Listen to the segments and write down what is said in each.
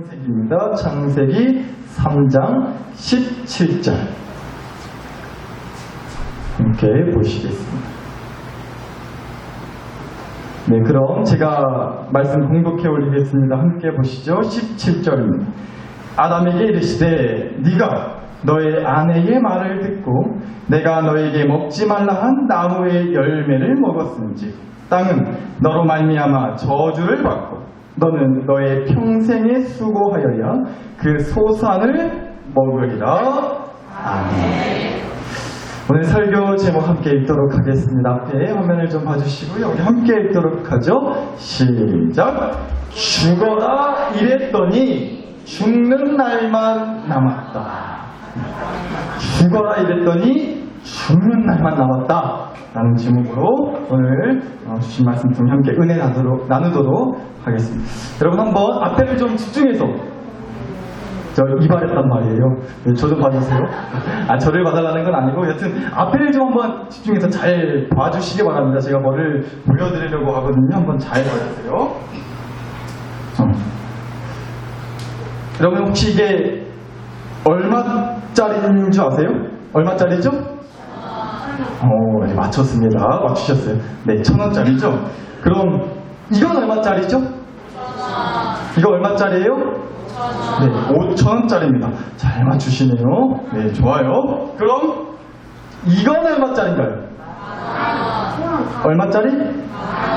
창세기입니다. 창세기 3장 17절 함께 보시겠습니다. 네, 그럼 제가 말씀 공독해 올리겠습니다. 함께 보시죠. 17절입니다. 아담에게 이르시되 네가 너의 아내의 말을 듣고 내가 너에게 먹지 말라 한 나무의 열매를 먹었은지 땅은 너로 말미암아 저주를 받고 너는 너의 평생에 수고하여야 그 소산을 먹으리라. 아멘. 오늘 설교 제목 함께 읽도록 하겠습니다. 앞에 화면을 좀 봐주시고요. 우리 함께 읽도록 하죠. 시작. 죽어라 이랬더니 죽는 날만 남았다. 죽어라 이랬더니 죽는 날만 남았다 라는 제목으로 오늘 주신 말씀 좀 함께 은혜 나누도록 하겠습니다. 여러분 한번 앞에를 좀 집중해서 저 이발했단 말이에요. 저 좀 봐주세요. 저를 봐달라는 건 아니고 여튼 앞에를 좀 한번 집중해서 잘 봐주시기 바랍니다. 제가 뭐를 보여드리려고 하거든요. 한번 잘 봐주세요. 여러분 혹시 이게 얼마짜리인 줄 아세요? 얼마짜리죠? 네, 맞췄습니다. 맞추셨어요. 네, 1,000원짜리죠? 그럼 이건 얼마짜리죠? 이거 얼마짜리예요? 네, 5,000원짜리입니다. 잘 맞추시네요. 네, 좋아요. 그럼 이건 얼마짜리인가요? 얼마짜리?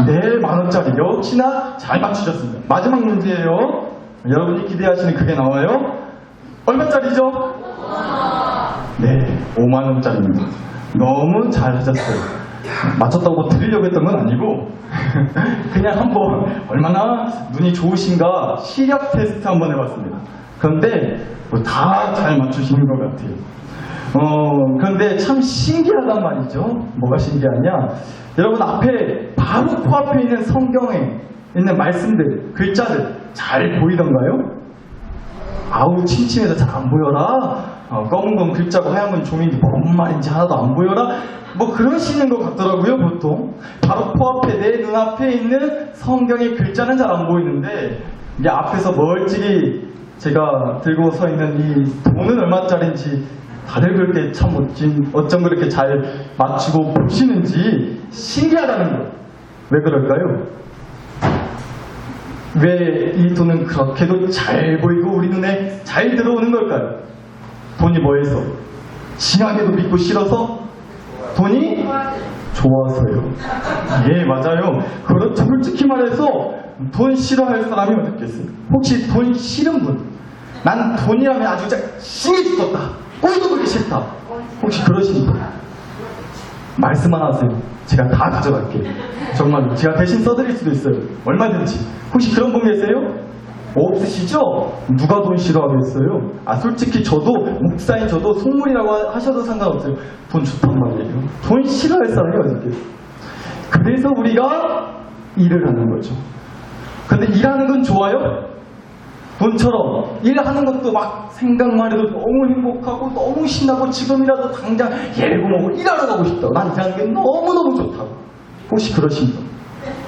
네, 10,000원짜리. 역시나 잘 맞추셨습니다. 마지막 문제예요. 여러분이 기대하시는 그게 나와요. 얼마짜리죠? 네, 50,000원짜리입니다. 너무 잘하셨어요. 맞췄다고 드리려고 했던 건 아니고 그냥 한번 얼마나 눈이 좋으신가 시력 테스트 한번 해봤습니다. 그런데 다 잘 맞추시는 것 같아요. 그런데 참 신기하단 말이죠. 뭐가 신기하냐? 여러분 앞에 바로 코앞에 있는 성경에 있는 말씀들, 글자들 잘 보이던가요? 아우 침침해서 잘 안 보여라. 검은 건 글자고 하얀 건 종인지 뭔 말인지 하나도 안 보여라. 뭐 그러시는 것 같더라고요. 보통 바로 코앞에 내 눈앞에 있는 성경의 글자는 잘 안 보이는데 이게 앞에서 멀찍이 제가 들고 서 있는 이 돈은 얼마짜리인지 다들 그렇게 참 어쩜 그렇게 잘 맞추고 보시는지 신기하다는 거예요. 왜 그럴까요? 왜 이 돈은 그렇게도 잘 보이고 우리 눈에 잘 들어오는 걸까요? 돈이 뭐해서? 진하게도 믿고 싫어서? 돈이 좋아서요. 예, 맞아요. 그렇죠. 솔직히 말해서 돈 싫어할 사람이 어디 있겠어요? 혹시 돈 싫은 분? 난 돈이라면 아주 싱해 죽겠다. 꼴도 보기 싫다. 혹시 그러신 분? 말씀만 하세요. 제가 다 가져갈게요. 정말로 제가 대신 써드릴 수도 있어요. 얼마든지. 혹시 그런 분 계세요? 없으시죠? 누가 돈 싫어하겠어요? 솔직히 저도 목사인 저도 속물이라고 하셔도 상관없어요. 돈 좋단 말이에요. 돈 싫어할 사람이 어디 있겠어요? 그래서 우리가 일을 하는 거죠. 근데 일하는 건 좋아요? 돈처럼 일하는 것도 막 생각만 해도 너무 행복하고 너무 신나고 지금이라도 당장 예고먹고 일하러 가고 싶다고. 난 일하는 게 너무너무 좋다고. 혹시 그러신 분?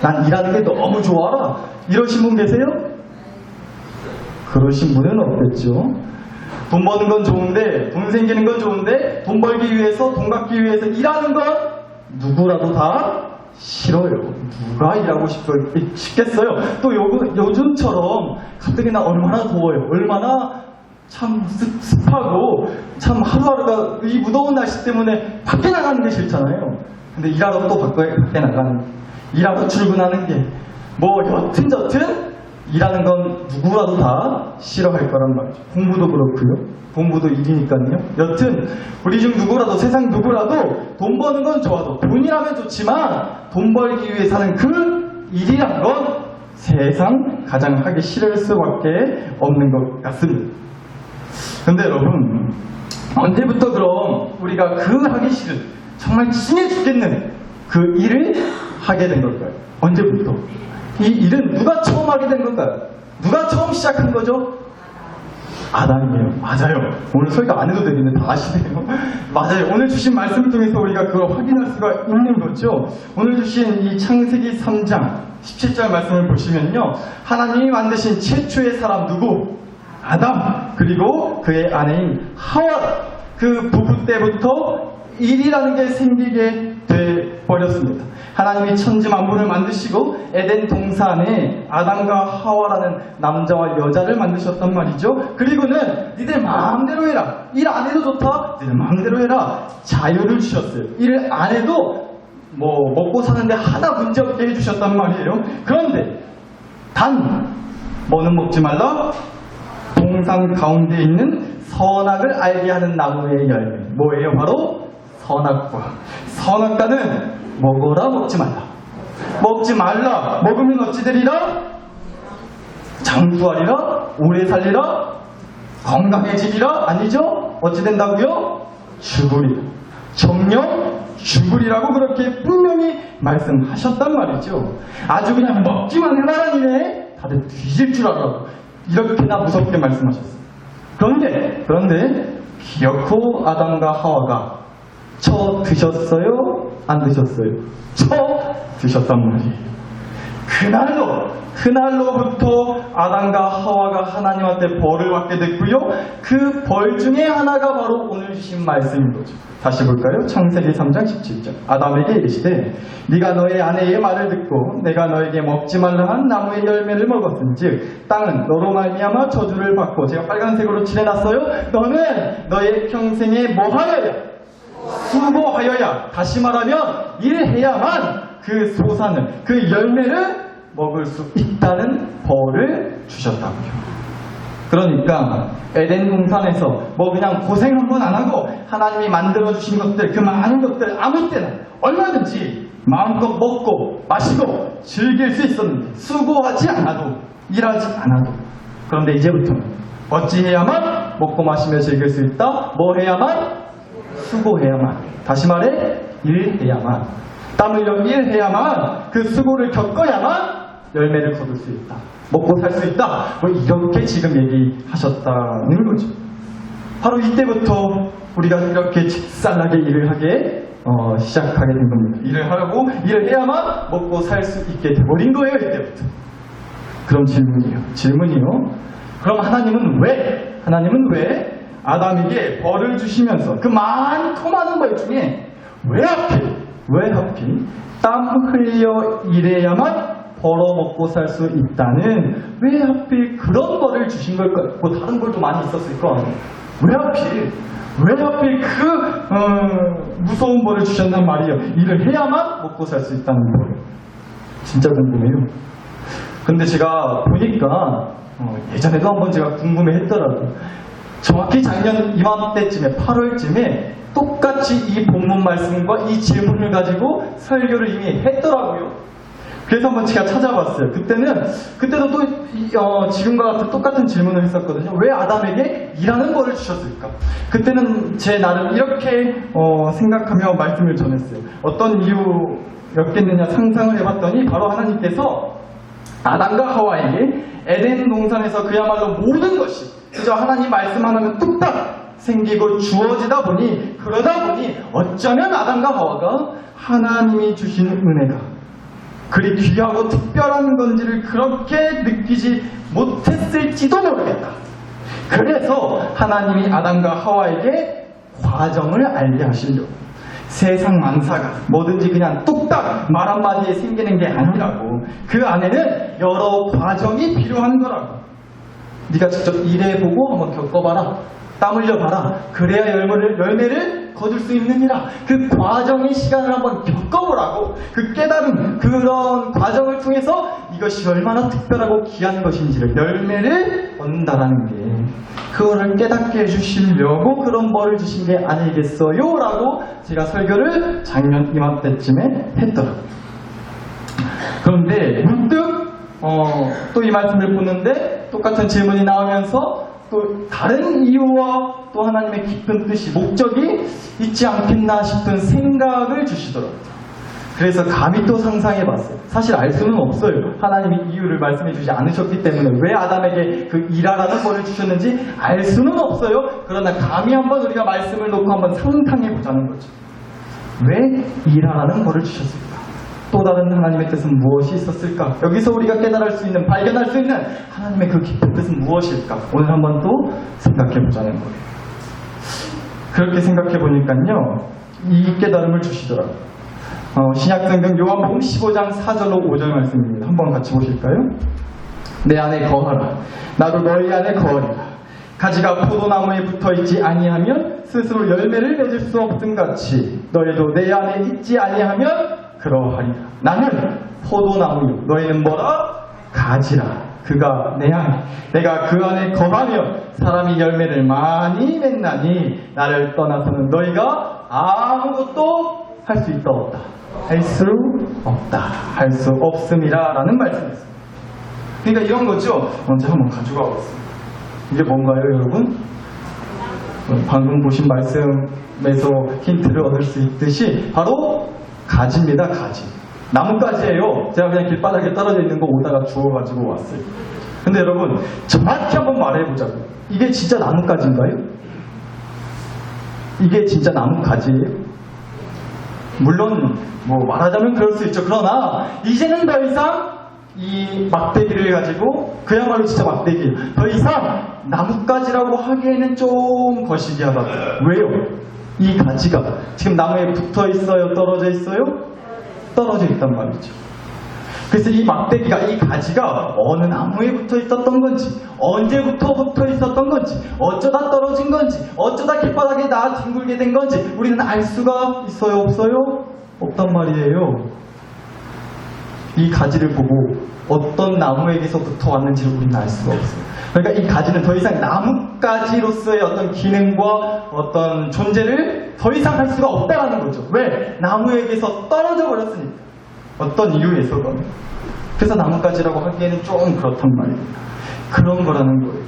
난 일하는 게 너무 좋아. 이러신 분 계세요? 그러신 분은 없겠죠. 돈 버는 건 좋은데, 돈 생기는 건 좋은데, 돈 벌기 위해서, 돈 갖기 위해서 일하는 건 누구라도 다 싫어요. 누가 일하고 싶겠어요? 또 요즘처럼 가뜩이나 얼마나 더워요. 얼마나 참 습하고 참 하루하루가 이 무더운 날씨 때문에 밖에 나가는 게 싫잖아요. 근데 일하러 또 밖에 나가는, 일하러 출근하는 게 뭐 여튼저튼 일하는 건 누구라도 다 싫어할 거란 말이죠. 공부도 그렇고요. 공부도 일이니까요. 여튼 우리 중 누구라도, 세상 누구라도 돈 버는 건 좋아도, 돈이라면 좋지만 돈 벌기 위해 사는 그 일이란 건 세상 가장 하기 싫을 수밖에 없는 것 같습니다. 근데 여러분, 언제부터 그럼 우리가 그 하기 싫은, 정말 찡해 죽겠는 그 일을 하게 된 걸까요? 언제부터? 이 일은 누가 처음 하게 된 건가요? 누가 처음 시작한 거죠? 아담이에요. 맞아요. 오늘 설교 안 해도 되겠네. 다 아시네요. 맞아요. 오늘 주신 말씀을 통해서 우리가 그걸 확인할 수가 있는 거죠. 오늘 주신 이 창세기 3장 17절 말씀을 보시면요. 하나님이 만드신 최초의 사람 누구? 아담 그리고 그의 아내인 하와, 그 부부 때부터 일이라는 게 생기게 돼버렸습니다. 하나님이 천지 만물을 만드시고 에덴 동산에 아담과 하와라는 남자와 여자를 만드셨단 말이죠. 그리고는 니들 마음대로 해라, 일 안 해도 좋다, 니들 마음대로 해라, 자유를 주셨어요. 일 안 해도 먹고 사는데 하나 문제없게 해주셨단 말이에요. 그런데 단 뭐는 먹지 말라? 동산 가운데 있는 선악을 알게 하는 나무의 열매, 뭐예요? 바로 선악과. 선악과는 먹어라, 먹지 말라. 먹지 말라. 먹으면 어찌 되리라? 장수하리라? 오래 살리라? 건강해지리라? 아니죠? 어찌 된다고요? 죽으리라. 정령 죽으리라고 그렇게 분명히 말씀하셨단 말이죠. 아주 그냥 먹기만 해라라니네. 다들 뒤질 줄 알아. 이렇게나 무섭게 말씀하셨어요. 그런데 기어코 아담과 하와가 쳐 드셨어요? 안 드셨어요? 쳐 드셨단 말이에요. 그날로부터 아담과 하와가 하나님한테 벌을 받게 됐고요. 그 벌 중에 하나가 바로 오늘 주신 말씀인 거죠. 다시 볼까요? 창세기 3장 17절. 아담에게 이르시되 네가 너의 아내의 말을 듣고 내가 너에게 먹지 말라 한 나무의 열매를 먹었은즉 땅은 너로 말미암아 저주를 받고, 제가 빨간색으로 칠해놨어요. 너는 너의 평생에 뭐하여야? 수고하여야. 다시 말하면 일해야만 그 소산을, 그 열매를 먹을 수 있다는 벌을 주셨다고요. 그러니까 에덴 동산에서 그냥 고생 한번 안 하고 하나님이 만들어주신 것들, 그 많은 것들 아무 때나 얼마든지 마음껏 먹고 마시고 즐길 수 있었는데, 수고하지 않아도, 일하지 않아도. 그런데 이제부터는 어찌해야만 먹고 마시며 즐길 수 있다? 뭐 해야만? 수고해야만. 다시 말해 일해야만. 땀 흘려 일해야만, 그 수고를 겪어야만 열매를 거둘 수 있다. 먹고 살 수 있다. 이렇게 지금 얘기하셨다는 거죠. 바로 이때부터 우리가 이렇게 직살나게 일을 하게 시작하게 된 겁니다. 일을 하고 일을 해야만 먹고 살 수 있게 돼버린 거예요, 이때부터. 그럼 질문이요. 그럼 하나님은 왜 아담에게 벌을 주시면서 그 많고 많은 벌 중에 왜 하필 땀 흘려 일해야만 벌어먹고 살 수 있다는, 왜 하필 그런 벌을 주신 걸까요? 다른 벌도 많이 있었을 거 아니에요. 왜 하필 그 무서운 벌을 주셨단 말이에요. 일을 해야만 먹고 살 수 있다는 벌. 진짜 궁금해요. 근데 제가 보니까 예전에도 한번 제가 궁금해했더라고요. 정확히 작년 이맘때쯤에 8월쯤에 똑같이 이 본문 말씀과 이 질문을 가지고 설교를 이미 했더라고요. 그래서 한번 제가 찾아봤어요. 그때도 또 지금과 같은 똑같은 질문을 했었거든요. 왜 아담에게 일하는 벌을 주셨을까? 그때는 제 나름 이렇게 생각하며 말씀을 전했어요. 어떤 이유였겠느냐 상상을 해봤더니, 바로 하나님께서 아담과 하와에게 에덴 동산에서 그야말로 모든 것이 그저 하나님 말씀 하나면 뚝딱 생기고 주어지다 보니, 그러다 보니 어쩌면 아담과 하와가 하나님이 주신 은혜가 그리 귀하고 특별한 건지를 그렇게 느끼지 못했을지도 모르겠다. 그래서 하나님이 아담과 하와에게 과정을 알게 하시려고, 세상 만사가 뭐든지 그냥 뚝딱 말 한마디에 생기는 게 아니라고, 그 안에는 여러 과정이 필요한 거라고. 네가 직접 일해보고 한번 겪어봐라, 땀 흘려봐라. 그래야 열매를 거둘 수 있느니라. 그 과정의 시간을 한번 겪어보라고. 그 깨달음, 그런 과정을 통해서 이것이 얼마나 특별하고 귀한 것인지를, 열매를 얻는다라는 게, 그거를 깨닫게 해주시려고 그런 벌을 주신 게 아니겠어요? 라고 제가 설교를 작년 이맘때쯤에 했더라고요. 그런데 문득 또 이 말씀을 보는데 똑같은 질문이 나오면서 또 다른 이유와 또 하나님의 깊은 뜻이, 목적이 있지 않겠나 싶은 생각을 주시더라고요. 그래서 감히 또 상상해봤어요. 사실 알 수는 없어요. 하나님이 이유를 말씀해주지 않으셨기 때문에 왜 아담에게 그 일하라는 벌을 주셨는지 알 수는 없어요. 그러나 감히 한번 우리가 말씀을 놓고 한번 상상해보자는 거죠. 왜 일하라는 벌을 주셨을까? 또 다른 하나님의 뜻은 무엇이 있었을까? 여기서 우리가 깨달을 수 있는, 발견할 수 있는 하나님의 그 깊은 뜻은 무엇일까? 오늘 한번 또 생각해 보자는 거예요. 그렇게 생각해 보니까요, 이 깨달음을 주시더라고요. 신약성경 요한복음 15장 4절로 5절 말씀입니다. 한번 같이 보실까요? 내 안에 거하라. 나도 너희 안에 거하리라. 가지가 포도나무에 붙어있지 아니하면 스스로 열매를 맺을 수 없음 같이 너희도 내 안에 있지 아니하면 그러하리라. 나는 포도나무요 너희는 뭐라? 가지라. 그가 내 안에, 내가 그 안에 거하면 사람이 열매를 많이 맺나니 나를 떠나서는 너희가 아무것도 할 수 있다 없다. 할 수 없다. 할 수 없음이라 라는 말씀이었습니다. 그러니까 이런 거죠. 먼저 한번 가져가 보겠습니다. 이게 뭔가요, 여러분? 방금 보신 말씀에서 힌트를 얻을 수 있듯이 바로 가지입니다. 가지. 나뭇가지예요. 제가 그냥 길바닥에 떨어져 있는 거 오다가 주워가지고 왔어요. 근데 여러분 정확히 한번 말해보자고. 이게 진짜 나뭇가지인가요? 이게 진짜 나뭇가지예요? 물론 뭐 말하자면 그럴 수 있죠. 그러나 이제는 더 이상 이 막대기를 가지고, 그야말로 진짜 막대기, 더 이상 나뭇가지라고 하기에는 좀 거시기하다. 왜요? 이 가지가 지금 나무에 붙어 있어요? 떨어져 있어요? 떨어져 있단 말이죠. 그래서 이 막대기가, 이 가지가 어느 나무에 붙어 있었던 건지, 언제부터 붙어 있었던 건지, 어쩌다 떨어진 건지, 어쩌다 길바닥에 뒹굴게 된 건지 우리는 알 수가 있어요? 없어요? 없단 말이에요. 이 가지를 보고 어떤 나무에게서부터 왔는지를 우리는 알 수가 없어요. 그러니까 이 가지는 더 이상 나뭇가지로서의 어떤 기능과 어떤 존재를 더 이상 할 수가 없다는 거죠. 왜? 나무에게서 떨어져 버렸으니까. 어떤 이유에서건. 그래서 나뭇가지라고 하기에는 좀 그렇단 말입니다. 그런 거라는 거예요.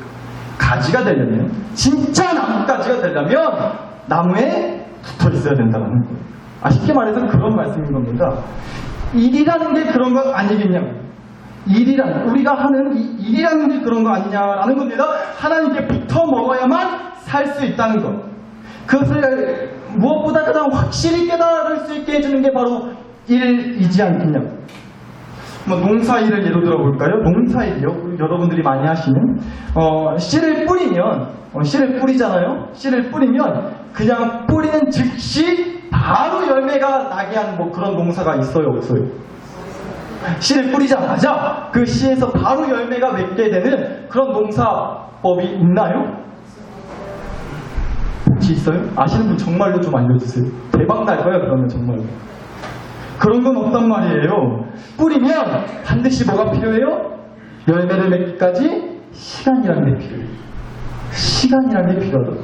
가지가 되려면, 진짜 나뭇가지가 되려면 나무에 붙어 있어야 된다는 거예요. 쉽게 말해서 그런 말씀인 겁니다. 일이라는 게 그런 거 아니겠냐고. 우리가 하는 이 일이라는 게 그런 거 아니냐라는 겁니다. 하나님께 붙어 먹어야만 살 수 있다는 것. 그것을 무엇보다 가장 확실히 깨달을 수 있게 해주는 게 바로 일이지 않겠냐고. 농사일을 예로 들어볼까요? 농사일이요. 여러분들이 많이 하시는 씨를 뿌리면, 씨를 뿌리잖아요. 씨를 뿌리면 그냥 뿌리는 즉시 바로 열매가 나게 하는 뭐 그런 농사가 있어요, 없어요? 씨를 뿌리자마자 그 씨에서 바로 열매가 맺게 되는 그런 농사법이 있나요? 혹시 있어요? 아시는 분 정말로 좀 알려주세요. 대박 날 거예요, 그러면 정말로. 그런 건 없단 말이에요. 뿌리면 반드시 뭐가 필요해요? 열매를 맺기까지 시간이라는 게 필요해요. 시간이라는 게 필요하다.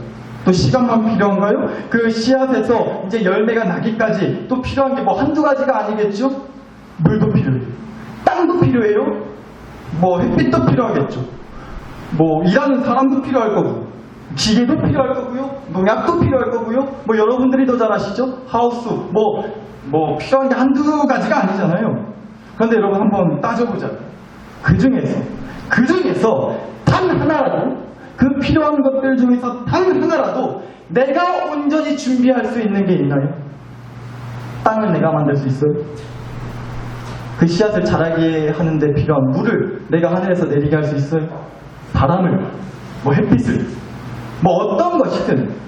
또 시간만 필요한가요? 그 씨앗에서 이제 열매가 나기까지 또 필요한 게 뭐 한두 가지가 아니겠죠? 물도 필요해요. 땅도 필요해요. 뭐 햇빛도 필요하겠죠. 뭐 일하는 사람도 필요할 거고, 기계도 필요할 거고요. 농약도 필요할 거고요. 뭐 여러분들이 더 잘 아시죠? 하우스, 뭐 필요한 게 한두 가지가 아니잖아요. 그런데 여러분 한번 따져보자. 그 중에서 단 하나라도, 그 필요한 것들 중에서 단 하나라도 내가 온전히 준비할 수 있는 게 있나요? 땅을 내가 만들 수 있어요? 그 씨앗을 자라게 하는데 필요한 물을 내가 하늘에서 내리게 할 수 있어요? 바람을, 뭐 햇빛을, 뭐 어떤 것이든.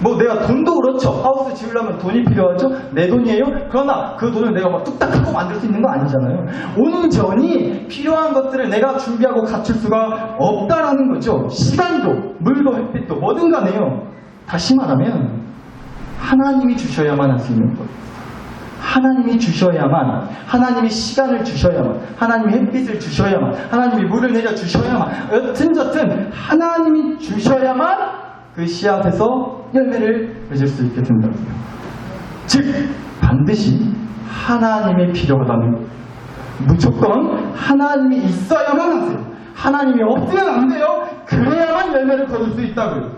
뭐 내가 돈도 그렇죠. 하우스 지으려면 돈이 필요하죠. 내 돈이에요. 그러나 그 돈을 내가 막 뚝딱 하고 만들 수 있는 거 아니잖아요. 온전히 필요한 것들을 내가 준비하고 갖출 수가 없다라는 거죠. 시간도, 물도, 햇빛도 뭐든 간에요. 다시 말하면 하나님이 주셔야만 할 수 있는 거예요. 하나님이 주셔야만, 하나님이 시간을 주셔야만, 하나님이 햇빛을 주셔야만, 하나님이 물을 내려 주셔야만, 여튼저튼 하나님이 주셔야만 그 씨앗에서 열매를 맺을 수 있게 된다고요. 즉 반드시 하나님이 필요하다는 거예요. 무조건 하나님이 있어야만 하세요. 하나님이 없으면 안 돼요. 그래야만 열매를 거둘 수 있다고요.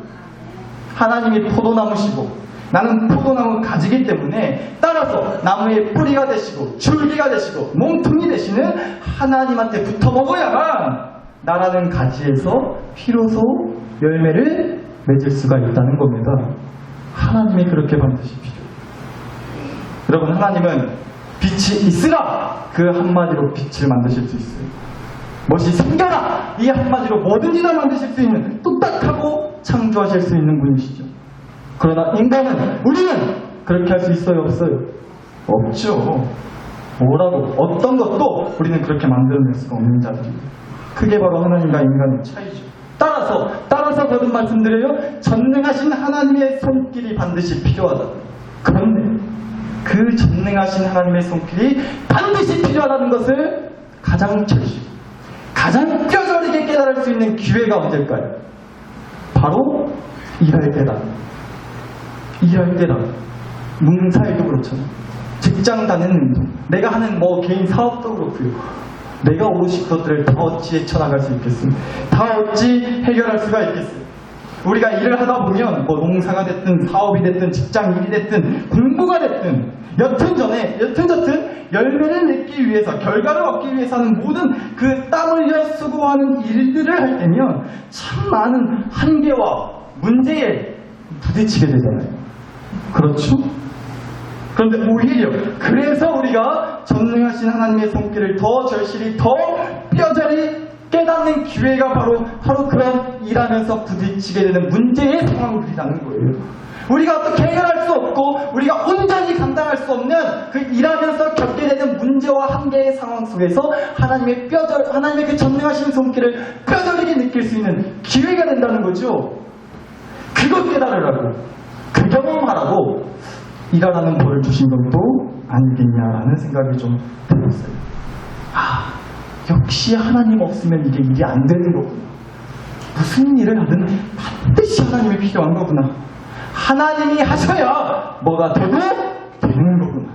하나님이 포도나무시고 나는 포도나무 가지기 때문에 따라서 나무의 뿌리가 되시고 줄기가 되시고 몸통이 되시는 하나님한테 붙어 먹어야만 나라는 가지에서 비로소 열매를 맺을 수가 있다는 겁니다. 하나님이 그렇게 반드시 필요해요. 여러분, 하나님은 빛이 있으라 그 한마디로 빛을 만드실 수 있어요. 멋이 생겨라 이 한마디로 뭐든지 다 만드실 수 있는 뚝딱하고 창조하실 수 있는 분이시죠. 그러나 인간은 우리는 그렇게 할 수 있어요 없어요? 없죠. 뭐라고 어떤 것도 우리는 그렇게 만들어낼 수가 없는 자들이에요. 그게 바로 하나님과 인간의 차이죠. 따라서 거듭 말씀드려요. 전능하신 하나님의 손길이 반드시 필요하다. 그런데 그 전능하신 하나님의 손길이 반드시 필요하다는 것을 가장 절실히 가장 뼈저리게 깨달을 수 있는 기회가 언제일까요? 바로 일할 때다. 일할 때다. 문사일도 그렇잖아요. 직장 다니는 내가 하는 뭐 개인 사업도 그렇고요. 내가 오직 것들을 다 어찌 헤쳐나갈 수 있겠습니까? 다 어찌 해결할 수가 있겠어요? 우리가 일을 하다 보면 뭐 농사가 됐든 사업이 됐든 직장 일이 됐든 공부가 됐든 여튼저튼 열매를 맺기 위해서 결과를 얻기 위해서 하는 모든 그 땀 흘려 수고하는 일들을 할 때면 참 많은 한계와 문제에 부딪히게 되잖아요. 그렇죠? 그런데 오히려 그래서 우리가 전능하신 하나님의 손길을 더 절실히 더 뼈저리 깨닫는 기회가 바로 그런 일하면서 부딪히게 되는 문제의 상황들이라는 거예요. 우리가 어떻게 해결할 수 없고 우리가 온전히 감당할 수 없는 그 일하면서 겪게 되는 문제와 한계의 상황 속에서 하나님의 그 전능하신 손길을 뼈저리게 느낄 수 있는 기회가 된다는 거죠. 그것 깨달으라고 그 경험하라고 일하라는 벌을 주신 것도 아니겠냐라는 생각이 좀 들었어요. 역시 하나님 없으면 이게 일이 안 되는 거구나. 무슨 일을 하든 반드시 하나님이 필요한 거구나. 하나님이 하셔야 뭐가 되고 되는 거구나.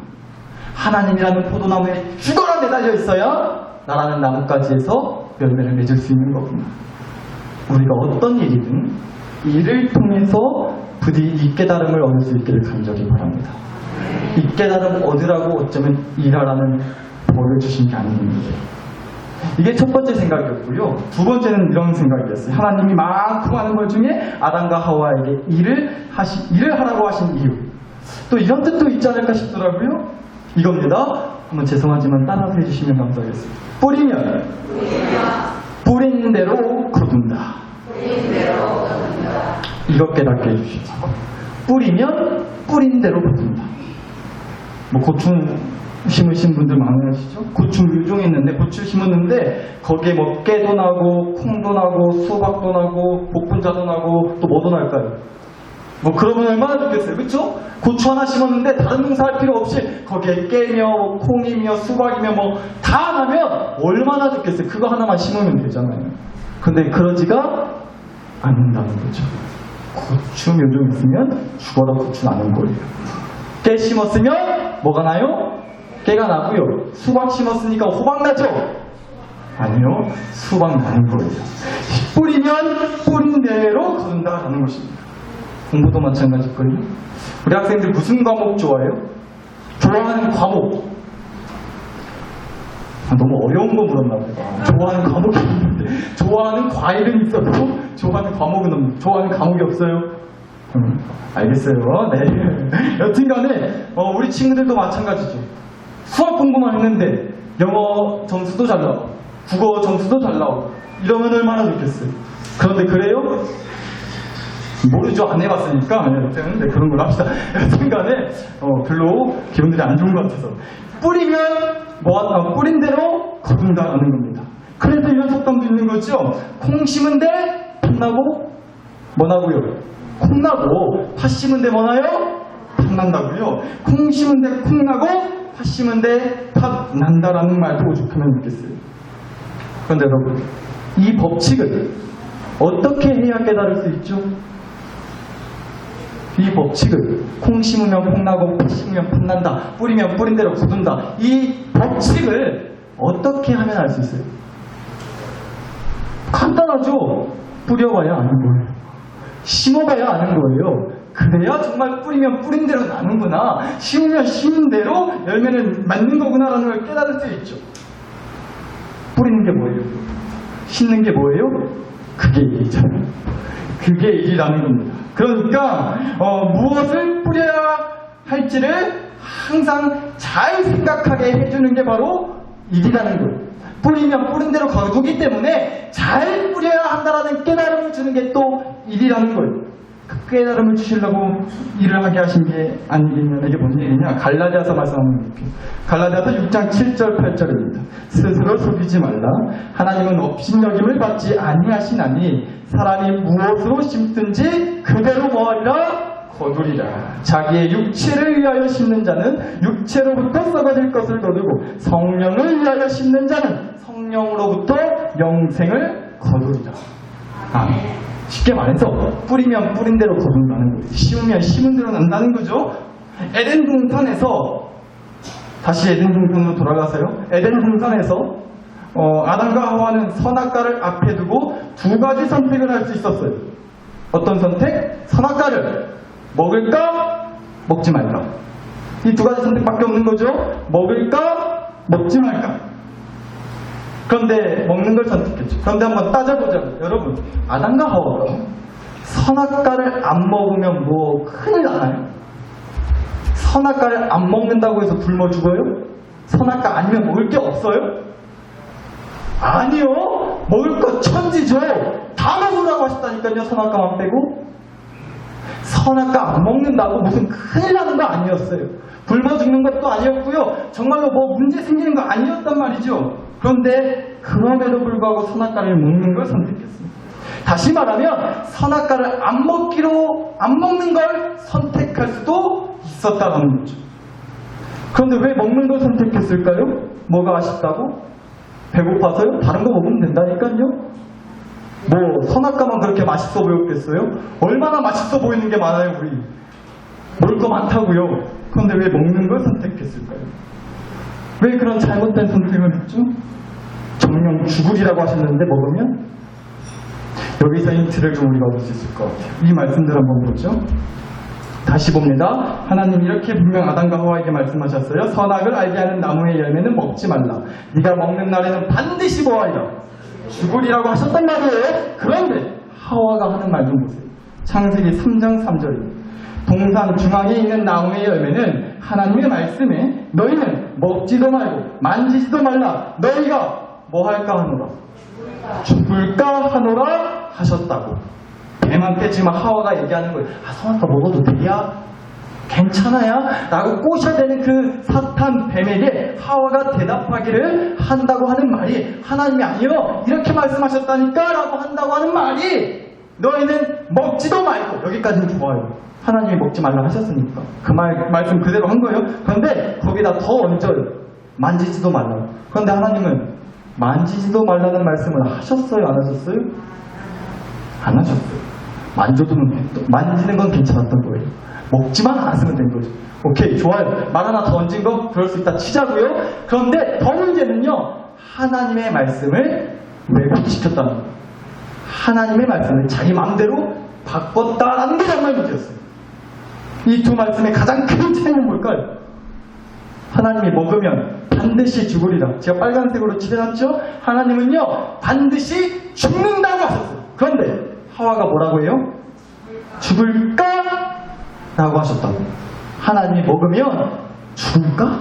하나님이라는 포도나무에 죽어라 매달려 있어야 나라는 나뭇가지에서 열매를 맺을 수 있는 거구나. 우리가 어떤 일이든 일을 통해서 부디 이 깨달음을 얻을 수 있기를 간절히 바랍니다. 이 깨달음 얻으라고 어쩌면 일하라는 벌을 주신 게 아닌데 이게 첫 번째 생각이었고요. 두 번째는 이런 생각이었어요. 하나님이 많고 많은 것 중에 아담과 하와에게 일을 하라고 하신 이유. 또 이런 뜻도 있지 않을까 싶더라고요. 이겁니다. 한번 죄송하지만 따라서 해주시면 감사하겠습니다. 뿌리면 뿌린 대로 거둔다. 이것 깨닫게 해주시죠. 뿌리면 뿌린 대로 거둔다. 뭐 고추 심으신 분들 많으시죠? 고추 묘종이 있는데 고추 심었는데 거기에 뭐 깨도 나고 콩도 나고 수박도 나고 복분자도 나고 또 뭐도 날까요? 뭐 그러면 얼마나 좋겠어요, 그렇죠? 고추 하나 심었는데 다른 농사할 필요 없이 거기에 깨며 뭐 콩이며 수박이며 뭐 다 나면 얼마나 좋겠어요. 그거 하나만 심으면 되잖아요. 근데 그러지가 않는다는 거죠. 고추 묘종 있으면 죽어라 고추 나는 거예요. 깨 심었으면 뭐가 나요? 깨가 나고요. 수박 심었으니까 호박 나죠? 아니요. 수박 나는 거예요. 뿌리면 뿌린 대로 거둔다라는 것입니다. 공부도 마찬가지거든요. 우리 학생들 무슨 과목 좋아해요? 좋아하는 과목. 너무 어려운 거 물었나 보다. 좋아하는 과목이 있는데 좋아하는 과일은 있어도 좋아하는 과목은 없는데 좋아하는 과목이 없어요? 알겠어요. 네. 여튼간에 우리 친구들도 마찬가지죠. 수학 공부만 했는데 영어 점수도 잘 나오고 국어 점수도 잘 나오고 이러면 얼마나 좋겠어요. 그런데 그래요? 모르죠. 안 해봤으니까. 여튼 네, 그런 걸로 합시다. 여튼간에 별로 기분들이 안 좋은 것 같아서 뿌리면 뿌린 대로 거둔다라는 겁니다. 그래서 이런 속담도 있는 거죠. 콩 심은데 팥 나고 뭐 나고요? 콩 나고 팥 심은데 뭐 나요? 팥 난다고요. 콩 심은데 콩 나고 팥 심은데 팥 난다라는 말도 오죽하면 있겠어요. 그런데 여러분, 이 법칙을 어떻게 해야 깨달을 수 있죠? 이 법칙을 콩 심으면 콩 나고 팥 심으면 팥 난다, 뿌리면 뿌린 대로 거둔다, 이 법칙을 어떻게 하면 알 수 있어요? 간단하죠. 뿌려봐야 아는 거예요. 심어봐야 아는 거예요. 그래야 정말 뿌리면 뿌린 대로 나는구나, 심으면 심은 대로 열매는 맺는 거구나라는 걸 깨달을 수 있죠. 뿌리는 게 뭐예요? 심는 게 뭐예요? 그게 일이잖아요. 그게 일이라는 겁니다. 그러니까 무엇을 뿌려야 할지를 항상 잘 생각하게 해주는 게 바로 일이라는 거예요. 뿌리면 뿌린 대로 거두기 때문에 잘 뿌려야 한다라는 깨달음을 주는 게 또 일이라는 거예요. 그 깨달음을 주시려고 일을 하게 하신 게 아니겠냐. 이게 뭔 얘기냐. 갈라디아서 말씀하는 거예요. 갈라디아서 6장 7절 8절입니다. 스스로 속이지 말라. 하나님은 업신여김을 받지 아니하시나니 사람이 무엇으로 심든지 그대로 뭐하리라? 거두리라. 자기의 육체를 위하여 심는 자는 육체로부터 썩어질 것을 거두고 성령을 위하여 심는 자는 성령으로부터 영생을 거두리라. 쉽게 말해서 뿌리면 뿌린 대로 거둔다는 거예요. 심으면 심은 대로 난다는 거죠. 에덴 동산에서 다시 에덴 동산으로 돌아가서요. 에덴 동산에서 아담과 하와는 선악과를 앞에 두고 두 가지 선택을 할 수 있었어요. 어떤 선택? 선악과를 먹을까? 먹지 말까? 이 두 가지 선택밖에 없는 거죠. 먹을까? 먹지 말까? 그런데 먹는 걸 선택했죠. 그런데 한번 따져보자고요. 여러분, 아담과 하와가 선악과를 안 먹으면 뭐 큰일 나나요? 선악과를 안 먹는다고 해서 굶어 죽어요? 선악과 아니면 먹을 게 없어요? 아니요. 먹을 거 천지죠. 다 먹으라고 하셨다니까요. 선악과만 빼고. 선악과 안 먹는다고 무슨 큰일 나는 거 아니었어요. 굶어 죽는 것도 아니었고요. 정말로 뭐 문제 생기는 거 아니었단 말이죠. 그런데 그럼에도 불구하고 선악과를 먹는 걸 선택했습니다. 다시 말하면 선악과를 안 먹는 걸 선택할 수도 있었다는 거죠. 그런데 왜 먹는 걸 선택했을까요? 뭐가 아쉽다고? 배고파서요? 다른 거 먹으면 된다니까요? 뭐 선악과만 그렇게 맛있어 보였겠어요? 얼마나 맛있어 보이는 게 많아요, 우리. 먹을 거 많다고요. 그런데 왜 먹는 걸 선택했을까요? 왜 그런 잘못된 선택을 했죠? 정령 죽으리라고 하셨는데 먹으면? 여기서 힌트를 좀 우리가 얻을 수 있을 것 같아요. 이 말씀들 한번 보죠. 다시 봅니다. 하나님 이렇게 분명 아담과 하와에게 말씀하셨어요. 선악을 알게 하는 나무의 열매는 먹지 말라. 네가 먹는 날에는 반드시 뭐하리라? 죽으리라고 하셨단 말이에요. 그런데 하와가 하는 말 좀 보세요. 창세기 3장 3절입니다. 동산 중앙에 있는 나무의 열매는 하나님의 말씀에 너희는 먹지도 말고 만지지도 말라. 너희가 뭐 할까 하노라? 죽을까 하노라 하셨다고. 뱀한테 지금 하와가 얘기하는 거예요. 선악과 먹어도 돼야? 괜찮아야? 라고 꼬셔야 되는 그 사탄 뱀에게 하와가 대답하기를 한다고 하는 말이 하나님이 아니요 이렇게 말씀하셨다니까 라고 한다고 하는 말이 너희는 먹지도 말고 여기까지는 좋아요. 하나님이 먹지 말라 하셨으니까 그 말씀 그대로 한 거예요. 그런데 거기다 더 얹어요. 만지지도 말라. 그런데 하나님은 만지지도 말라는 말씀을 하셨어요? 안 하셨어요? 안 하셨어요. 만지는 건 괜찮았던 거예요. 먹지만 않았으면 된 거죠. 오케이, 좋아요. 말 하나 더 얹은 거 그럴 수 있다 치자고요. 그런데 더 문제는요. 하나님의 말씀을 왜곡시켰다는 거예요. 하나님의 말씀을 자기 마음대로 바꿨다라는 게 정말 문제였어요. 이 두 말씀의 가장 큰 차이는 뭘까요? 하나님이 먹으면 반드시 죽으리라. 제가 빨간색으로 칠해놨죠? 하나님은요 반드시 죽는다고 하셨어요. 그런데 하와가 뭐라고 해요? 죽을까? 라고 하셨다고. 하나님이 먹으면 죽을까?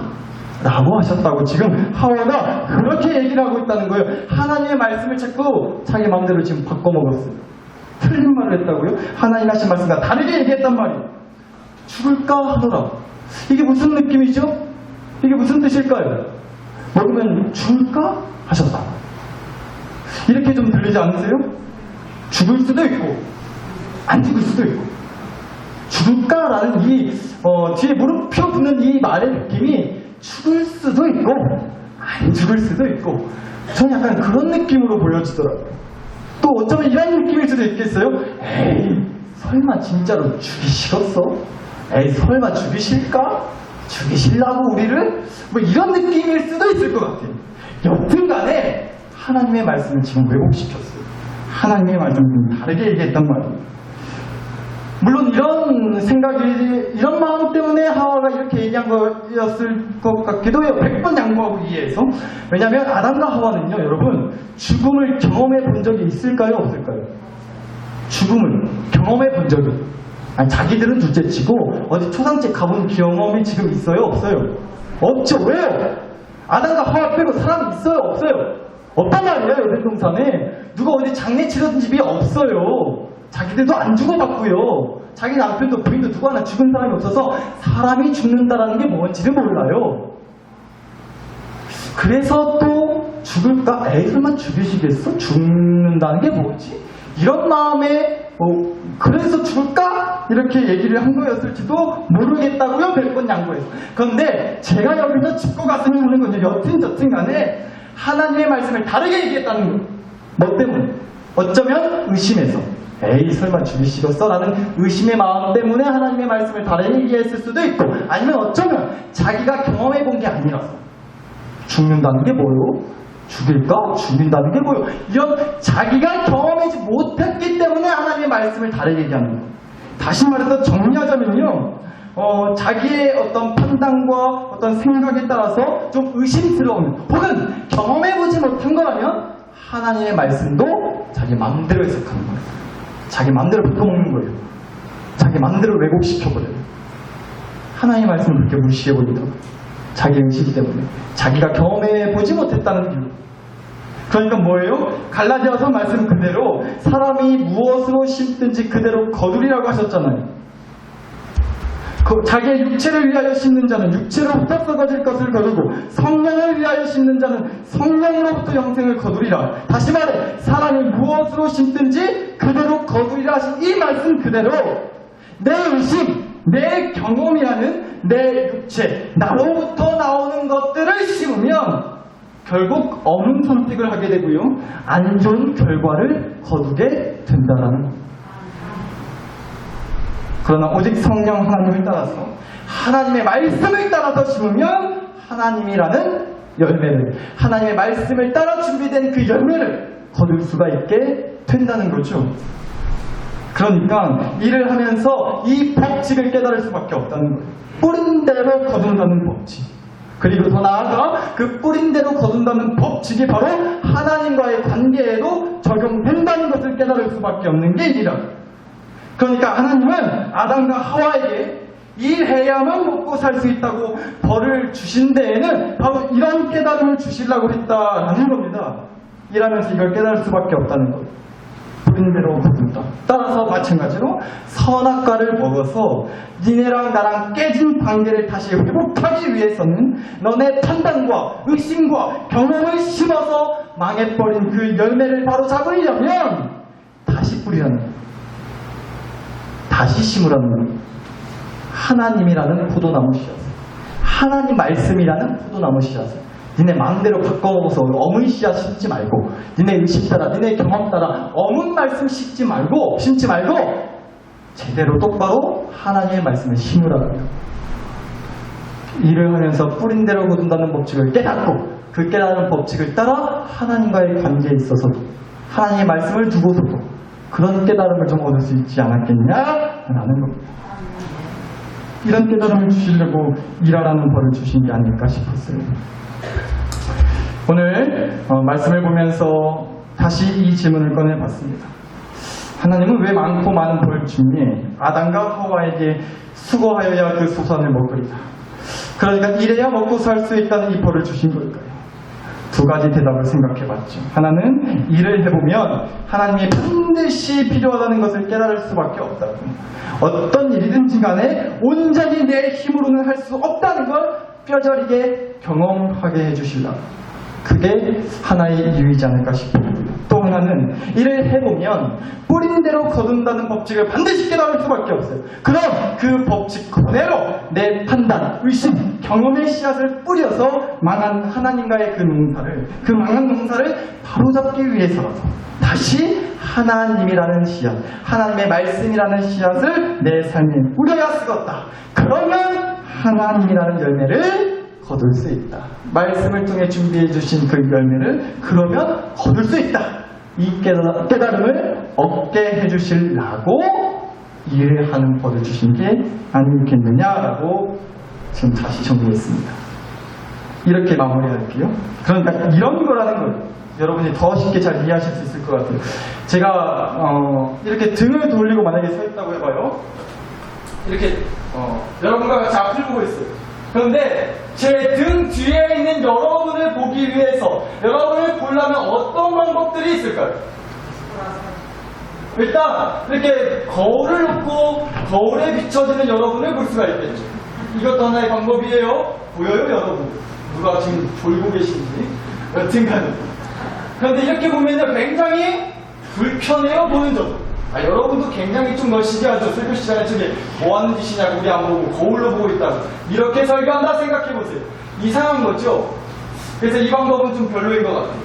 라고 하셨다고. 지금 하와가 그렇게 얘기를 하고 있다는 거예요. 하나님의 말씀을 자꾸 자기 마음대로 지금 바꿔먹었어요. 틀린 말을 했다고요? 하나님 하신 말씀과 다르게 얘기했단 말이에요. 죽을까 하노라. 이게 무슨 느낌이죠? 이게 무슨 뜻일까요? 먹으면 죽을까? 하셨다. 이렇게 좀 들리지 않으세요? 죽을 수도 있고 안 죽을 수도 있고. 죽을까라는 이 뒤에 물음표 붙는 이 말의 느낌이 죽을 수도 있고 안 죽을 수도 있고 저는 약간 그런 느낌으로 보여지더라고요. 또 어쩌면 이런 느낌일 수도 있겠어요. 에이 설마 진짜로 죽이시겠어? 에이 설마 죽이실까? 죽이실라고 우리를? 뭐 이런 느낌일 수도 있을 것 같아요. 여튼간에 하나님의 말씀을 지금 왜곡시켰어요. 하나님의 말씀을 다르게 얘기했단 말이에요. 물론 이런 생각이, 이런 마음 때문에 하와가 이렇게 얘기한 거였을 것 같기도 해요. 100번 양보하고 이해해서. 왜냐하면 아담과 하와는요, 여러분, 죽음을 경험해 본 적이 있을까요? 없을까요? 죽음을 경험해 본 적이 아니, 자기들은 둘째치고 어디 초상집 가본 경험이 지금 있어요? 없어요? 없죠. 왜요? 아담과 하와 빼고 사람이 있어요? 없어요? 없단 말이에요. 에덴 동산에 누가 어디 장례 치러준 집이 없어요. 자기들도 안 죽어봤고요. 자기 남편도 부인도 누구 하나 죽은 사람이 없어서 사람이 죽는다라는 게 뭔지를 몰라요. 그래서 또 죽을까? 에이, 설마 죽이시겠어? 죽는다는 게 뭐지? 이런 마음에 그래서 죽을까? 이렇게 얘기를 한 거였을지도 모르겠다고요. 100번 양보해서. 그런데 제가 여기서 죽고 가슴이 우는 건요. 여튼 간에 하나님의 말씀을 다르게 얘기했다는 거예요. 뭐 때문에? 어쩌면 의심해서. 에이, 설마 죽이시겠어? 라는 의심의 마음 때문에 하나님의 말씀을 다르게 얘기했을 수도 있고, 아니면 어쩌면 자기가 경험해 본 게 아니라서. 죽는다는 게 뭐요? 죽일까? 죽인다는 게 뭐요? 이런 자기가 경험하지 못했기 때문에 하나님의 말씀을 다르게 얘기하는 거예요. 다시 말해서 정리하자면요, 자기의 어떤 판단과 어떤 생각에 따라서 좀 의심스러운 혹은 경험해보지 못한 거라면 하나님의 말씀도 자기 마음대로 해석하는 거예요. 자기 마음대로 바꿔먹는 거예요. 자기 마음대로 왜곡시켜버려요. 하나님의 말씀을 그렇게 무시해버리더라고요. 자기 의식 때문에. 자기가 경험해보지 못했다는 이유. 그러니까 뭐예요? 갈라디아서 말씀 그대로 사람이 무엇으로 심든지 그대로 거두리라고 하셨잖아요. 자기의 육체를 위하여 심는 자는 육체로부터 썩어질 것을 거두고 성령을 위하여 심는 자는 성령으로부터 영생을 거두리라. 다시 말해 사람이 무엇으로 심든지 그대로 거두리라 하신 이 말씀 그대로 내 의식, 내 경험이라는 내 육체, 나로부터 나오는 것들을 심으면 결국 없는 선택을 하게 되고요. 안 좋은 결과를 거두게 된다라는 겁니다. 그러나 오직 성령 하나님을 따라서 하나님의 말씀을 따라서 심으면 하나님이라는 열매를, 하나님의 말씀을 따라 준비된 그 열매를 거둘 수가 있게 된다는 거죠. 그러니까 일을 하면서 이 법칙을 깨달을 수밖에 없다는 거예요. 뿌린 대로 거둔다는 법칙. 그리고 더 나아가 그 뿌린 대로 거둔다는 법칙이 바로 하나님과의 관계에도 적용된다는 것을 깨달을 수밖에 없는 게 일이라. 그러니까 하나님은 아담과 하와에게 일해야만 먹고 살 수 있다고 벌을 주신 데에는 바로 이런 깨달음을 주시려고 했다라는 겁니다. 일하면서 이걸 깨달을 수밖에 없다는 것. 뿌린 대로 거둔다. 따라서 마찬가지로 선악과를 먹어서 니네랑 나랑 깨진 관계를 다시 회복하기 위해서는 너네 판단과 의심과 경험을 심어서 망해버린 그 열매를 바로 잡으려면 다시 뿌리라는 거예요. 다시 심으라는 거예요. 하나님이라는 포도나무 씨앗을, 하나님 말씀이라는 포도나무 씨앗을 니네 마음대로 바꿔먹어서 어문 씨앗 심지 말고, 니네 의식 따라, 니네 경험 따라 어문 말씀 심지 말고 제대로 똑바로 하나님의 말씀을 심으라고요. 일을 하면서 뿌린 대로 거둔다는 법칙을 깨닫고 그 깨달은 법칙을 따라 하나님과의 관계에 있어서도 하나님의 말씀을 두고서도 그런 깨달음을 좀 얻을 수 있지 않았겠냐라는 겁니다. 이런 깨달음을 주시려고 일하라는 벌을 주신 게 아닐까 싶었어요. 오늘 말씀을 보면서 다시 이 질문을 꺼내봤습니다. 하나님은 왜 많고 많은 벌 중에 아담과 하와에게 수고하여야 그 소산을 먹으리라. 그러니까 이래야 먹고 살 수 있다는 이 벌을 주신 걸까요? 두 가지 대답을 생각해봤죠. 하나는 일을 해보면 하나님이 반드시 필요하다는 것을 깨달을 수밖에 없다고. 어떤 일이든지 간에 온전히 내 힘으로는 할 수 없다는 걸 뼈저리게 경험하게 해주시려고. 그게 하나의 이유이지 않을까 싶어요. 또 하나는 일을 해보면 뿌린 대로 거둔다는 법칙을 반드시 깨달을 수밖에 없어요. 그럼 그 법칙 그대로 내 판단, 의심, 경험의 씨앗을 뿌려서 망한 하나님과의 그 망한 농사를 바로잡기 위해서라도 다시 하나님이라는 씨앗, 하나님의 말씀이라는 씨앗을 내 삶에 뿌려야 쓰겠다. 그러면 하나님이라는 열매를 거둘 수 있다. 말씀을 통해 준비해 주신 그 열매를 그러면 거둘 수 있다. 이 깨달음을 얻게 해주시려고 일을 하는 법을 주신 게 아니겠느냐라고 지금 다시 정리했습니다. 이렇게 마무리할게요. 그러니까 이런 거라는 걸 여러분이 더 쉽게 잘 이해하실 수 있을 것 같아요. 제가 이렇게 등을 돌리고 만약에 서 있다고 해봐요. 이렇게 여러분과 같이 앞을 보고 있어요. 그런데 제 등 뒤에 있는 여러분을 보기 위해서 여러분을 보려면 어떤 방법들이 있을까요? 일단 이렇게 거울을 놓고 거울에 비춰지는 여러분을 볼 수가 있겠죠. 이것도 하나의 방법이에요. 보여요, 여러분? 누가 지금 졸고 계신지. 여튼간에. 그런데 이렇게 보면요, 굉장히 불편해요, 보는 점. 여러분도 굉장히 좀 신기하죠. 설교 시간에 저게 뭐 하는 짓이냐고, 우리 안 보고 거울로 보고 있다고. 이렇게 설교한다 생각해보세요. 이상한 거죠? 그래서 이 방법은 좀 별로인 것 같아요.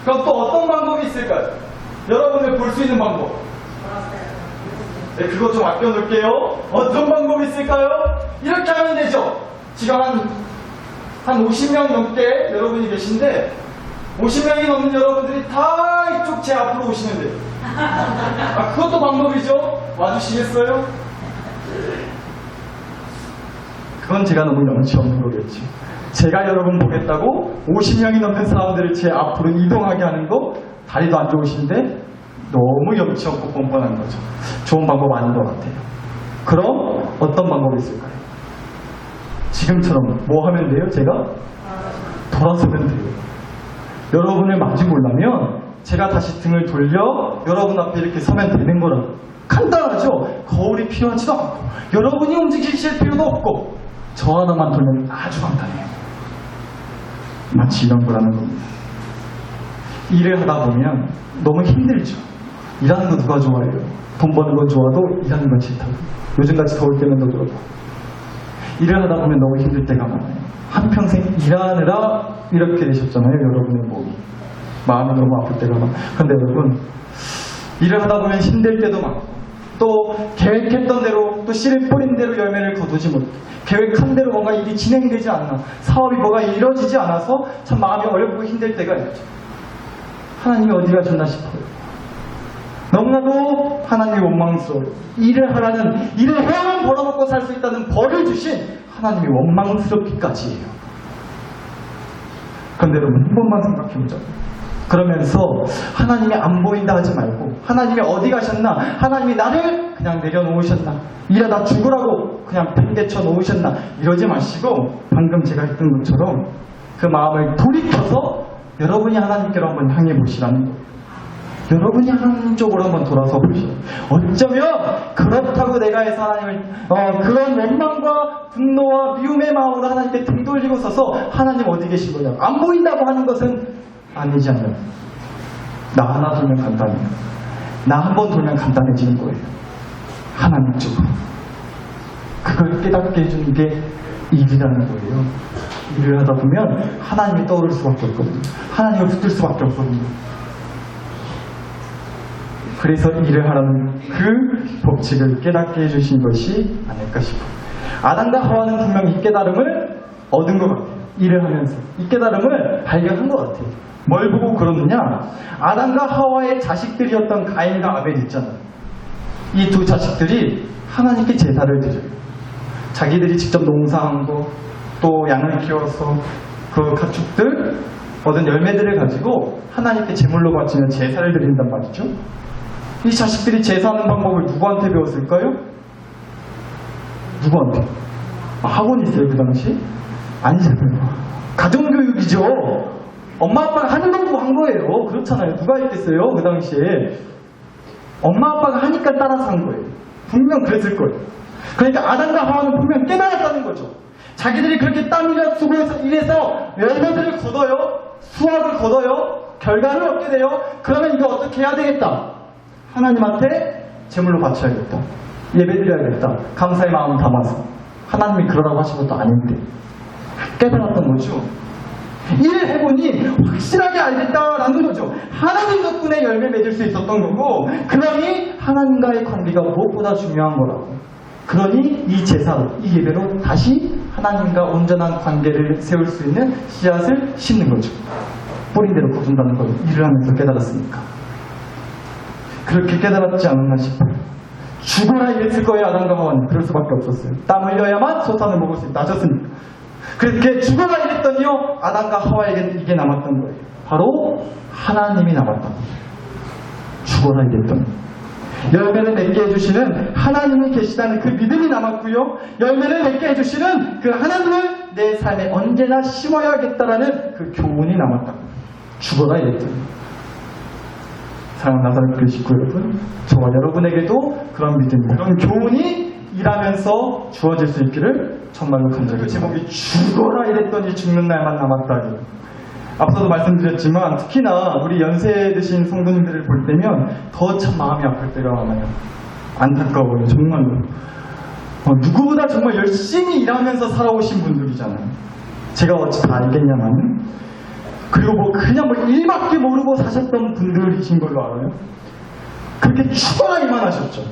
그럼 또 어떤 방법이 있을까요? 여러분을 볼 수 있는 방법. 네, 그거 좀 아껴놓을게요. 어떤 방법이 있을까요? 이렇게 하면 되죠. 지금 한 50명 넘게 여러분이 계신데 50명이 넘는 여러분들이 다 이쪽 제 앞으로 오시면 돼요. 그것도 방법이죠. 와주시겠어요? 그건 제가 너무 염치 없는 거겠지. 제가 여러분 보겠다고 50명이 넘는 사람들을 제 앞으로 이동하게 하는 거, 다리도 안 좋으신데 너무 염치 없고 뻔뻔한 거죠. 좋은 방법 아닌 것 같아요. 그럼 어떤 방법이 있을까요? 지금처럼 뭐 하면 돼요? 제가 돌아서면 돼요. 여러분을 마주 보려면 제가 다시 등을 돌려 여러분 앞에 이렇게 서면 되는 거라. 간단하죠? 거울이 필요하지도 않고 여러분이 움직이실 필요도 없고 저 하나만 돌면 아주 간단해요. 마치 이런 거라는 겁니다. 일을 하다 보면 너무 힘들죠. 일하는 거 누가 좋아해요? 돈 버는 건 좋아도 일하는 건 싫다고. 요즘같이 더울 때면 더 그렇고. 일을 하다 보면 너무 힘들 때가 많아요. 한평생 일하느라 이렇게 되셨잖아요. 여러분의 몸이. 마음이 너무 아플 때가 많아요. 근데 여러분, 일을 하다 보면 힘들 때도 많고 또 계획했던 대로 또 씨를 뿌린 대로 열매를 거두지 못해. 계획한 대로 뭔가 일이 진행되지 않나. 사업이 뭐가 이루어지지 않아서 참 마음이 어렵고 힘들 때가 있죠. 하나님이 어디 가셨나 싶어요. 너무나도 하나님이 원망스러워요. 일을 해야만 벌어먹고 살 수 있다는 벌을 주신 하나님이 원망스럽기까지 해요. 그런데 여러분 한 번만 생각해보자. 그러면서 하나님이 안 보인다 하지 말고 하나님이 어디 가셨나? 하나님이 나를 그냥 내려놓으셨나? 일하다 죽으라고 그냥 팽개쳐 놓으셨나? 이러지 마시고 방금 제가 했던 것처럼 그 마음을 돌이켜서 여러분이 하나님께로 한번 향해 보시라는 거예요. 여러분이 하나님 쪽으로 한번 돌아서 보시오. 어쩌면 그렇다고 내가 해서 하나님을 그런 원망과 분노와 미움의 마음으로 하나님께 등 돌리고 서서 하나님 어디 계신 거냐고 안 보인다고 하는 것은 아니지 않나요? 나 하나 돌면 간단해요. 나 한 번 돌면 간단해지는 거예요. 하나님 쪽으로. 그걸 깨닫게 해주는 게 일이라는 거예요. 일을 하다 보면 하나님이 떠오를 수밖에 없거든요. 하나님을 붙들 수밖에 없거든요. 그래서 일을 하라는 그 법칙을 깨닫게 해주신 것이 아닐까 싶어요. 아담과 하와는 분명히 이 깨달음을 얻은 것 같아요. 일을 하면서 이 깨달음을 발견한 것 같아요. 뭘 보고 그러느냐? 아담과 하와의 자식들이었던 가인과 아벨 있잖아요. 이 두 자식들이 하나님께 제사를 드려요. 자기들이 직접 농사한 거, 또 양을 키워서 그 가축들 얻은 열매들을 가지고 하나님께 제물로 바치는 제사를 드린단 말이죠. 이 자식들이 제사하는 방법을 누구한테 배웠을까요? 누구한테? 학원 있어요 그 당시? 아니잖아요. 가정교육이죠. 엄마 아빠가 하는 거 보고 한 거예요. 그렇잖아요. 누가 있겠어요 그 당시에. 엄마 아빠가 하니까 따라서 한 거예요. 분명 그랬을 거예요. 그러니까 아담과 하와는 분명 깨달았다는 거죠. 자기들이 그렇게 땀 흘려 수고해서 일해서 열매들을 거둬요. 수확을 거둬요. 결과를 얻게 돼요. 그러면 이거 어떻게 해야 되겠다. 하나님한테 제물로 바쳐야겠다. 예배드려야겠다. 감사의 마음 담아서. 하나님이 그러라고 하신 것도 아닌데 깨달았던 거죠. 일을 해보니 확실하게 알겠다라는 거죠. 하나님 덕분에 열매 맺을 수 있었던 거고, 그러니 하나님과의 관계가 무엇보다 중요한 거라고. 그러니 이 제사로, 이 예배로 다시 하나님과 온전한 관계를 세울 수 있는 씨앗을 심는 거죠. 뿌린 대로 거둔다는 걸 일을 하면서 깨달았으니까. 그렇게 깨달았지 않았나 싶어요. 죽어라 이랬을 거예요. 아담과 하와는. 그럴 수밖에 없었어요. 땀 흘려야만 소탄을 먹을 수 있다 하셨으니까. 그렇게 죽어라 이랬더니요, 아담과 하와에게는 이게 남았던 거예요. 바로 하나님이 남았던 거예요. 죽어라 이랬더니. 열매를 맺게 해주시는 하나님이 계시다는 그 믿음이 남았고요. 열매를 맺게 해주시는 그 하나님을 내 삶에 언제나 심어야겠다라는 그 교훈이 남았다. 죽어라 이랬더니. 사랑하는 나사렛 교회 식구 여러분, 저와 여러분에게도 그런 믿음, 그런 교훈이 일하면서 주어질 수 있기를 정말로 간절히 제목이 죽어라 이랬더니 죽는 날만 남았다. 앞서도 말씀드렸지만 특히나 우리 연세 드신 성도님들을 볼 때면 더 참 마음이 아플 때가 많아요. 안타까워요, 정말로. 누구보다 정말 열심히 일하면서 살아오신 분들이잖아요. 제가 어찌 다 알겠냐마는. 그리고 뭐 그냥 뭐 일밖에 모르고 사셨던 분들이신 걸로 알아요. 그렇게 죽어라 이만 하셨죠.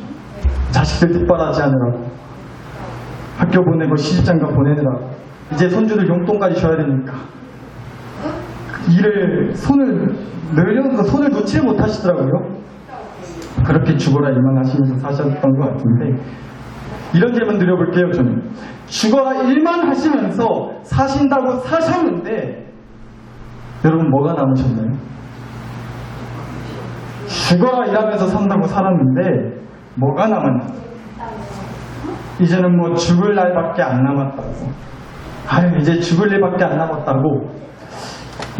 자식들 뒷바라지 하느라고, 학교 보내고 시집장가 보내느라고, 이제 손주들 용돈까지 줘야 되니까 일을 손을 놓지 못하시더라고요. 그렇게 죽어라 이만 하시면서 사셨던 것 같은데, 이런 질문 드려볼게요. 저는 죽어라 일만 하시면서 사신다고 사셨는데 여러분 뭐가 남으셨나요? 죽어라 일하면서 산다고 살았는데 뭐가 남았나? 이제는 뭐 죽을 날밖에 안 남았다고, 아유 이제 죽을 일밖에 안 남았다고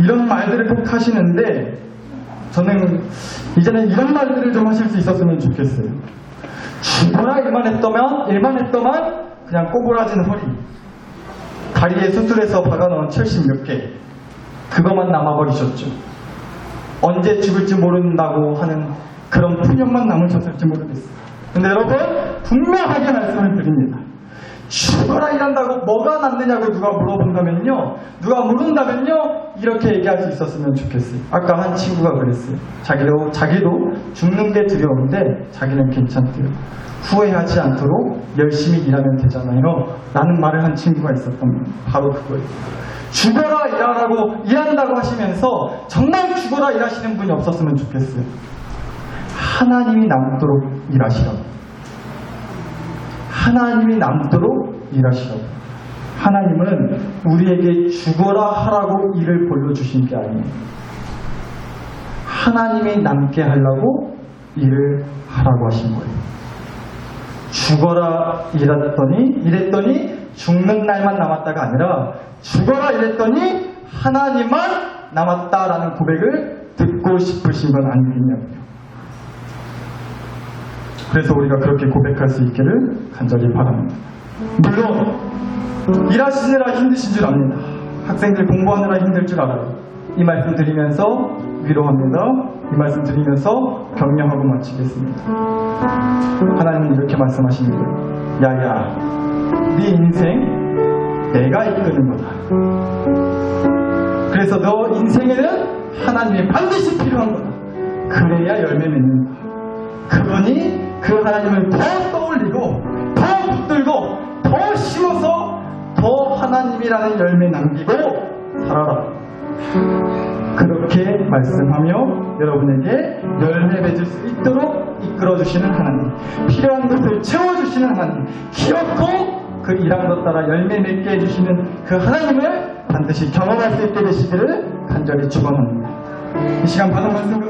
이런 말들을 꼭 하시는데, 저는 이제는 이런 말들을 좀 하실 수 있었으면 좋겠어요. 죽어라 일만 했더만 그냥 꼬부라진 허리, 다리에 수술해서 박아놓은 70몇 개, 그것만 남아버리셨죠. 언제 죽을지 모른다고 하는 그런 푸념만 남으셨을지 모르겠어요. 근데 여러분, 분명하게 말씀을 드립니다. 죽어라 일한다고 뭐가 남느냐고 누가 물어본다면요, 이렇게 얘기할 수 있었으면 좋겠어요. 아까 한 친구가 그랬어요. 자기도 죽는 게 두려운데 자기는 괜찮대요. 후회하지 않도록 열심히 일하면 되잖아요 라는 말을 한 친구가 있었던 거예요. 바로 그거예요. 죽어라 일한다고 하시면서 정말 죽어라 일하시는 분이 없었으면 좋겠어요. 하나님이 남도록 일하시라고. 하나님이 남도록 일하시라고. 하나님은 우리에게 죽어라 하라고 일을 벌려주신 게 아니에요. 하나님이 남게 하려고 일을 하라고 하신 거예요. 죽어라 이랬더니 죽는 날만 남았다가 아니라 죽어라 이랬더니 하나님만 남았다라는 고백을 듣고 싶으신 건 아니겠냐고요. 그래서 우리가 그렇게 고백할 수 있기를 간절히 바랍니다. 물론 일하시느라 힘드신 줄 압니다. 학생들 공부하느라 힘들 줄 알아요. 이 말씀 드리면서 위로합니다. 이 말씀 드리면서 격려하고 마치겠습니다. 하나님은 이렇게 말씀하십니다. 야야, 네 인생 내가 이끄는 거다. 그래서 너 인생에는 하나님이 반드시 필요한 거다. 그래야 열매 맺는다. 그러니 그 하나님을 더 떠올리고 더 붙들고 더 심어서 더 하나님이라는 열매 남기고 살아라. 그렇게 말씀하며 여러분에게 열매 맺을 수 있도록 이끌어주시는 하나님, 필요한 것을 채워주시는 하나님, 기어코 그 일한 것 따라 열매 맺게 해주시는 그 하나님을 반드시 경험할 수 있게 되시기를 간절히 축원합니다. 이 시간 받은 말씀